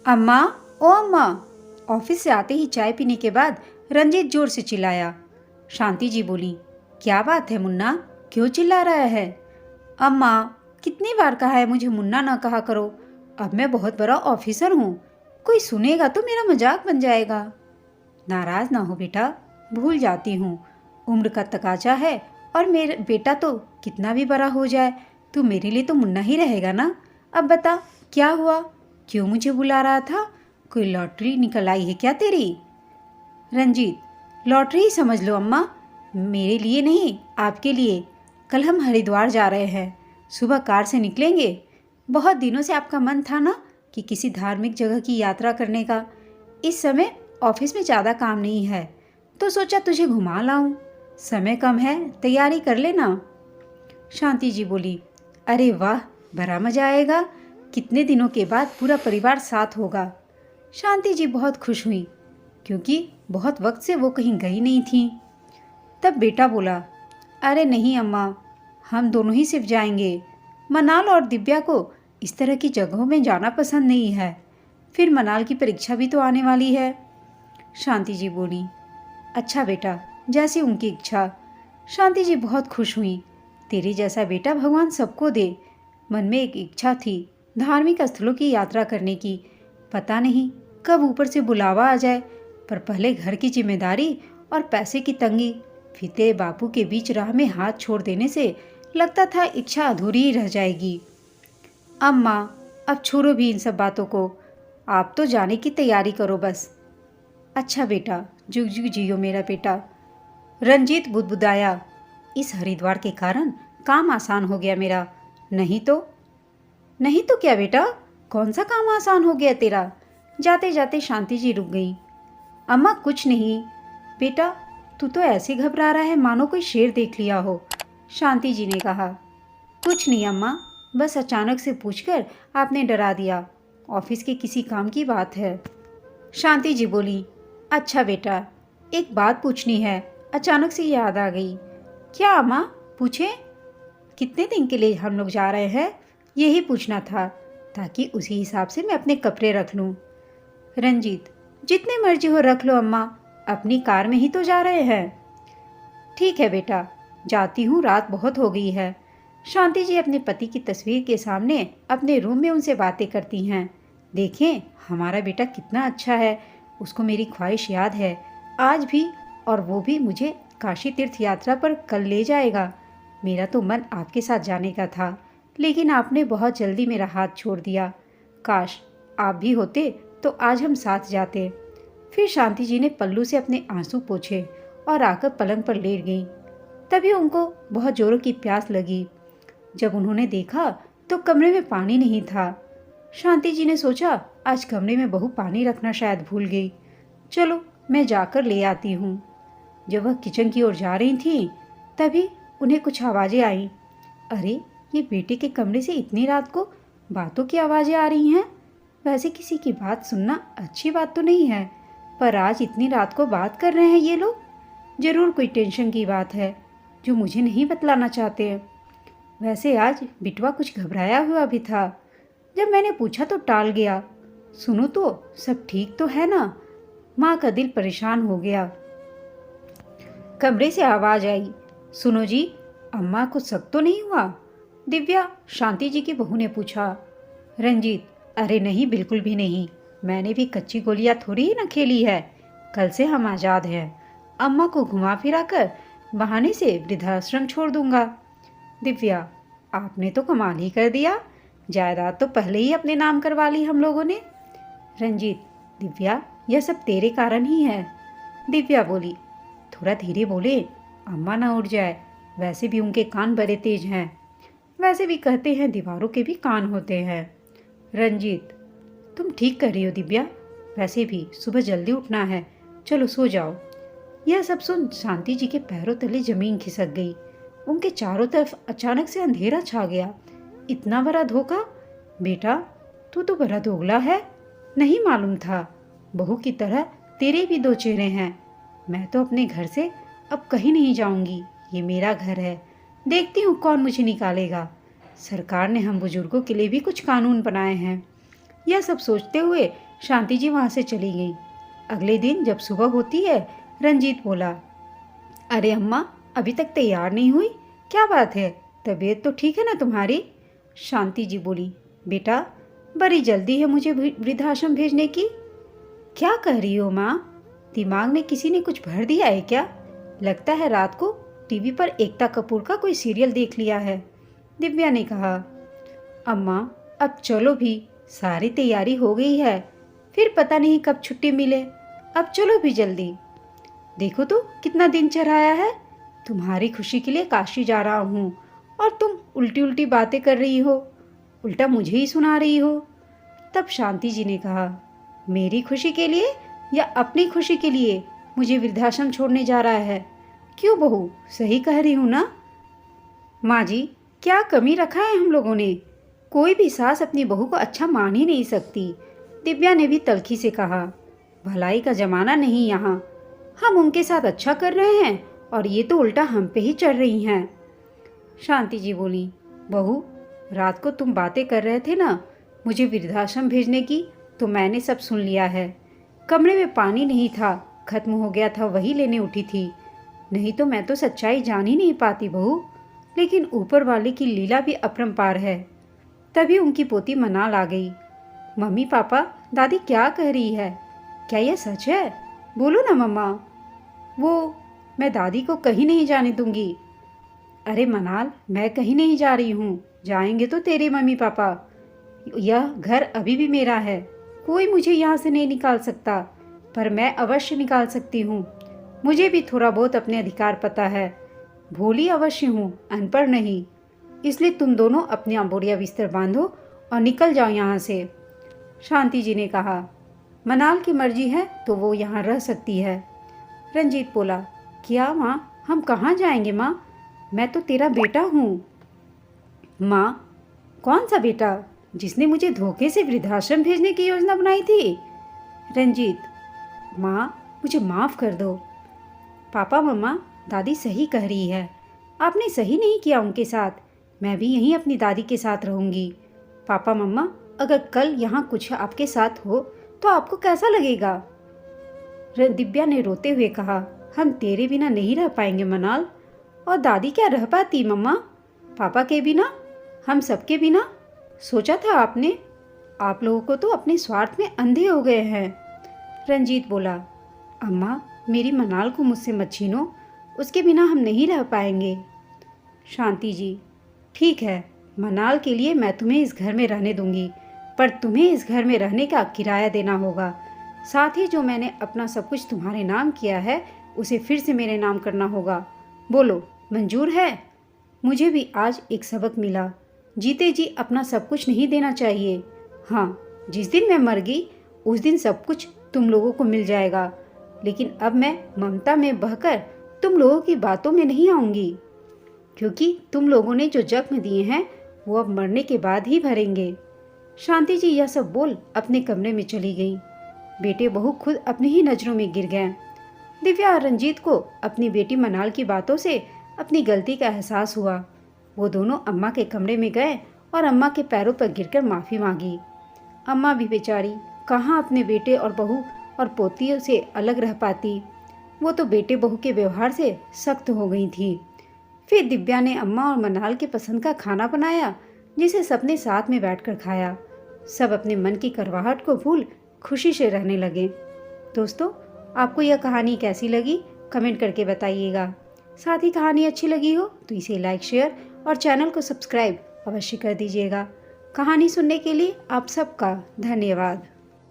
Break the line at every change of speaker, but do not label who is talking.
अम्मा, ओ अम्मा। ऑफिस से आते ही चाय पीने के बाद रंजीत जोर से चिल्लाया। शांति जी बोली, क्या बात है मुन्ना, क्यों चिल्ला रहा है? अम्मा, कितनी बार कहा है मुझे मुन्ना ना कहा करो। अब मैं बहुत बड़ा ऑफिसर हूँ, कोई सुनेगा तो मेरा मजाक बन जाएगा। नाराज ना हो बेटा, भूल जाती हूँ, उम्र का तकाजा है। और मेरा बेटा तो कितना भी बड़ा हो जाए तू मेरे लिए तो मुन्ना ही रहेगा ना। अब बता, क्या हुआ, क्यों मुझे बुला रहा था? कोई लॉटरी निकल आई है क्या तेरी? रंजीत, लॉटरी ही समझ लो अम्मा, मेरे लिए नहीं आपके लिए। कल हम हरिद्वार जा रहे हैं, सुबह कार से निकलेंगे। बहुत दिनों से आपका मन था ना कि किसी धार्मिक जगह की यात्रा करने का। इस समय ऑफिस में ज़्यादा काम नहीं है तो सोचा तुझे घुमा लाऊं। समय कम है, तैयारी कर लेना। शांति जी बोली, अरे वाह, बड़ा मजा आएगा, कितने दिनों के बाद पूरा परिवार साथ होगा। शांति जी बहुत खुश हुई क्योंकि बहुत वक्त से वो कहीं गई नहीं थी। तब बेटा बोला, अरे नहीं अम्मा, हम दोनों ही सिर्फ जाएंगे। मनाल और दिव्या को इस तरह की जगहों में जाना पसंद नहीं है, फिर मनाल की परीक्षा भी तो आने वाली है। शांति जी बोली, अच्छा बेटा, जैसी उनकी इच्छा। शांति जी बहुत खुश हुई। तेरे जैसा बेटा भगवान सबको दे। मन में एक इच्छा थी धार्मिक स्थलों की यात्रा करने की। पता नहीं कब ऊपर से बुलावा आ जाए, पर पहले घर की जिम्मेदारी और पैसे की तंगी, फिर तेरे बापू के बीच राह में हाथ छोड़ देने से लगता था इच्छा अधूरी ही रह जाएगी। अम्मा, अब छोड़ो भी इन सब बातों को, आप तो जाने की तैयारी करो बस। अच्छा बेटा, जुग जुग जियो मेरा बेटा। रंजीत बुदबुदाया, इस हरिद्वार के कारण काम आसान हो गया मेरा। नहीं तो? नहीं तो क्या बेटा, कौन सा काम आसान हो गया तेरा? जाते जाते शांति जी रुक गई। अम्मा कुछ नहीं बेटा, तू तो ऐसे घबरा रहा है मानो कोई शेर देख लिया हो। शांति जी ने कहा, कुछ नहीं अम्मा, बस अचानक से पूछकर आपने डरा दिया। ऑफिस के किसी काम की बात है। शांति जी बोली, अच्छा बेटा, एक बात पूछनी है, अचानक से याद आ गई। क्या अम्मा, पूछे? कितने दिन के लिए हम लोग जा रहे हैं, यही पूछना था, ताकि उसी हिसाब से मैं अपने कपड़े रख लूँ। रंजीत, जितने मर्जी हो रख लो अम्मा, अपनी कार में ही तो जा रहे हैं। ठीक है बेटा, जाती हूँ, रात बहुत हो गई है। शांति जी अपने पति की तस्वीर के सामने अपने रूम में उनसे बातें करती हैं। देखें हमारा बेटा कितना अच्छा है, उसको मेरी ख्वाहिश याद है आज भी, और वो भी मुझे काशी तीर्थ यात्रा पर कल ले जाएगा। मेरा तो मन आपके साथ जाने का था, लेकिन आपने बहुत जल्दी मेरा हाथ छोड़ दिया। काश आप भी होते तो आज हम साथ जाते। फिर शांति जी ने पल्लू से अपने आंसू पोंछे और आकर पलंग पर लेट गई। तभी उनको बहुत जोरों की प्यास लगी। जब उन्होंने देखा तो कमरे में पानी नहीं था। शांति जी ने सोचा आज कमरे में बहू पानी रखना शायद भूल गई, चलो मैं जाकर ले आती हूँ। जब वह किचन की ओर जा रही थी तभी उन्हें कुछ आवाज़ें आईं। अरे, ये बेटे के कमरे से इतनी रात को बातों की आवाज़ें आ रही हैं। वैसे किसी की बात सुनना अच्छी बात तो नहीं है, पर आज इतनी रात को बात कर रहे हैं ये लोग। ज़रूर कोई टेंशन की बात है जो मुझे नहीं बतलाना चाहते हैं। वैसे आज बिटवा कुछ घबराया हुआ भी था, जब मैंने पूछा तो टाल गया। सुनो तो, सब ठीक तो है ना? माँ का दिल परेशान हो गया। कमरे से आवाज़ आई, सुनो जी, अम्मा को शक तो नहीं हुआ? दिव्या, शांति जी की बहू ने पूछा। रंजीत, अरे नहीं, बिल्कुल भी नहीं, मैंने भी कच्ची गोलियां थोड़ी ही ना खेली है। कल से हम आज़ाद हैं, अम्मा को घुमा फिरा कर बहाने से वृद्धाश्रम छोड़ दूंगा। दिव्या, आपने तो कमाल ही कर दिया, जायदाद तो पहले ही अपने नाम करवा ली हम लोगों ने। रंजीत, दिव्या, यह सब तेरे कारण ही है। दिव्या बोली, थोड़ा धीरे बोले, अम्मा ना उठ जाए, वैसे भी उनके कान बड़े तेज हैं। वैसे भी कहते हैं दीवारों के भी कान होते हैं। रंजीत, तुम ठीक कर रही हो दिव्या, वैसे भी सुबह जल्दी उठना है, चलो सो जाओ। यह सब सुन शांति जी के पैरों तले जमीन खिसक गई। उनके चारों तरफ अचानक से अंधेरा छा गया। इतना बड़ा धोखा? बेटा, तू तो बड़ा दोगला है, नहीं मालूम था। बहू की तरह तेरे भी दो चेहरे हैं। मैं तो अपने घर से अब कहीं नहीं जाऊंगी, ये मेरा घर है, देखती हूँ कौन मुझे निकालेगा। सरकार ने हम बुजुर्गों के लिए भी कुछ कानून बनाए हैं। यह सब सोचते हुए शांति जी वहाँ से चली गई। अगले दिन जब सुबह होती है, रंजीत बोला, अरे अम्मा, अभी तक तैयार नहीं हुई? क्या बात है? तबीयत तो ठीक है ना तुम्हारी? शांति जी बोली, बेटा, बड़ी जल्दी है मुझे वृद्धाश्रम भेजने की। क्या कह रही हो माँ? दिमाग में किसी ने कुछ भर दिया है क्या? लगता है रात को टीवी पर एकता कपूर का कोई सीरियल देख लिया है। दिव्या ने कहा, अम्मा, अब चलो भी, सारी तैयारी हो गई है, फिर पता नहीं कब छुट्टी मिले। अब चलो भी जल्दी। देखो तो कितना दिन चढ़ाया है। तुम्हारी खुशी के लिए काशी जा रहा हूँ और तुम उल्टी उल्टी बातें कर रही हो, उल्टा मुझे ही सुना रही हो। तब शांति जी ने कहा, मेरी खुशी के लिए या अपनी खुशी के लिए मुझे वृद्धाश्रम छोड़ने जा रहा है? क्यों बहू, सही कह रही हूँ ना? माँ जी, क्या कमी रखा है हम लोगों ने? कोई भी सास अपनी बहू को अच्छा मान ही नहीं सकती। दिव्या ने भी तल्खी से कहा, भलाई का जमाना नहीं यहाँ। हम उनके साथ अच्छा कर रहे हैं और ये तो उल्टा हम पे ही चढ़ रही हैं। शांति जी बोली, बहू, रात को तुम बातें कर रहे थे ना मुझे वृद्धाश्रम भेजने की, तो मैंने सब सुन लिया है। कमरे में पानी नहीं था, खत्म हो गया था, वही लेने उठी थी। नहीं तो मैं तो सच्चाई जान ही नहीं पाती बहू। लेकिन ऊपर वाले की लीला भी अपरंपार है। तभी उनकी पोती मनाल आ गई। मम्मी, पापा, दादी क्या कह रही है? क्या यह सच है? बोलो ना मम्मा। वो, मैं दादी को कहीं नहीं जाने दूंगी। अरे मनाल, मैं कहीं नहीं जा रही हूँ। जाएंगे तो तेरे मम्मी पापा। यह घर अभी भी मेरा है, कोई मुझे यहाँ से नहीं निकाल सकता। पर मैं अवश्य निकाल सकती हूँ। मुझे भी थोड़ा बहुत अपने अधिकार पता है। भोली अवश्य हूँ, अनपढ़ नहीं। इसलिए तुम दोनों अपनी बोरिया बिस्तर बांधो और निकल जाओ यहाँ से। शांति जी ने कहा, मनाल की मर्जी है तो वो यहाँ रह सकती है। रंजीत बोला, क्या माँ, हम कहाँ जाएंगे माँ? मैं तो तेरा बेटा हूँ। माँ, कौन सा बेटा? जिसने मुझे धोखे से वृद्धाश्रम भेजने की योजना बनाई थी? रंजीत, माँ, मुझे माफ़ कर दो। पापा, मम्मा, दादी सही कह रही है। आपने सही नहीं किया उनके साथ। मैं भी यहीं अपनी दादी के साथ रहूँगी। पापा, मम्मा, अगर कल यहाँ कुछ आपके साथ हो तो आपको कैसा लगेगा? दिव्या ने रोते हुए कहा, हम तेरे बिना नहीं रह पाएंगे मनाल। और दादी क्या रह पाती मम्मा? पापा के बिना, हम सबके बिना? सोचा था आपने? आप लोगों को तो अपने स्वार्थ में अंधे हो गए हैं। रंजीत बोला, अम्मा, मेरी मनाल को मुझसे मत छीनो, उसके बिना हम नहीं रह पाएंगे। शांति जी, ठीक है, मनाल के लिए मैं तुम्हें इस घर में रहने दूंगी, पर तुम्हें इस घर में रहने का किराया देना होगा। साथ ही जो मैंने अपना सब कुछ तुम्हारे नाम किया है उसे फिर से मेरे नाम करना होगा। बोलो, मंजूर है? मुझे भी आज एक सबक मिला। जीते जी अपना सब कुछ नहीं देना चाहिए। हाँ, जिस दिन मैं मर गई उस दिन सब कुछ तुम लोगों को मिल जाएगा। लेकिन अब मैं ममता में बहकर तुम लोगों की बातों में नहीं आऊँगी, क्योंकि तुम लोगों ने जो जख्म दिए हैं वो अब मरने के बाद ही भरेंगे। शांति जी यह सब बोल अपने कमरे में चली गई। बेटे बहू खुद अपनी ही नज़रों में गिर गए। दिव्या और रंजीत को अपनी बेटी मनाल की बातों से अपनी गलती का एहसास हुआ। वो दोनों अम्मा के कमरे में गए और अम्मा के पैरों पर गिरकर माफ़ी मांगी। अम्मा भी बेचारी कहाँ अपने बेटे और बहू और पोतियों से अलग रह पाती। वो तो बेटे बहू के व्यवहार से सख्त हो गई थी। फिर दिव्या ने अम्मा और मनाल के पसंद का खाना बनाया, जिसे सबने साथ में बैठकर खाया। सब अपने मन की करवाहट को भूल खुशी से रहने लगे। दोस्तों, आपको यह कहानी कैसी लगी कमेंट करके बताइएगा। साथ ही कहानी अच्छी लगी हो तो इसे लाइक, शेयर और चैनल को सब्सक्राइब अवश्य कर दीजिएगा। कहानी सुनने के लिए आप सबका धन्यवाद।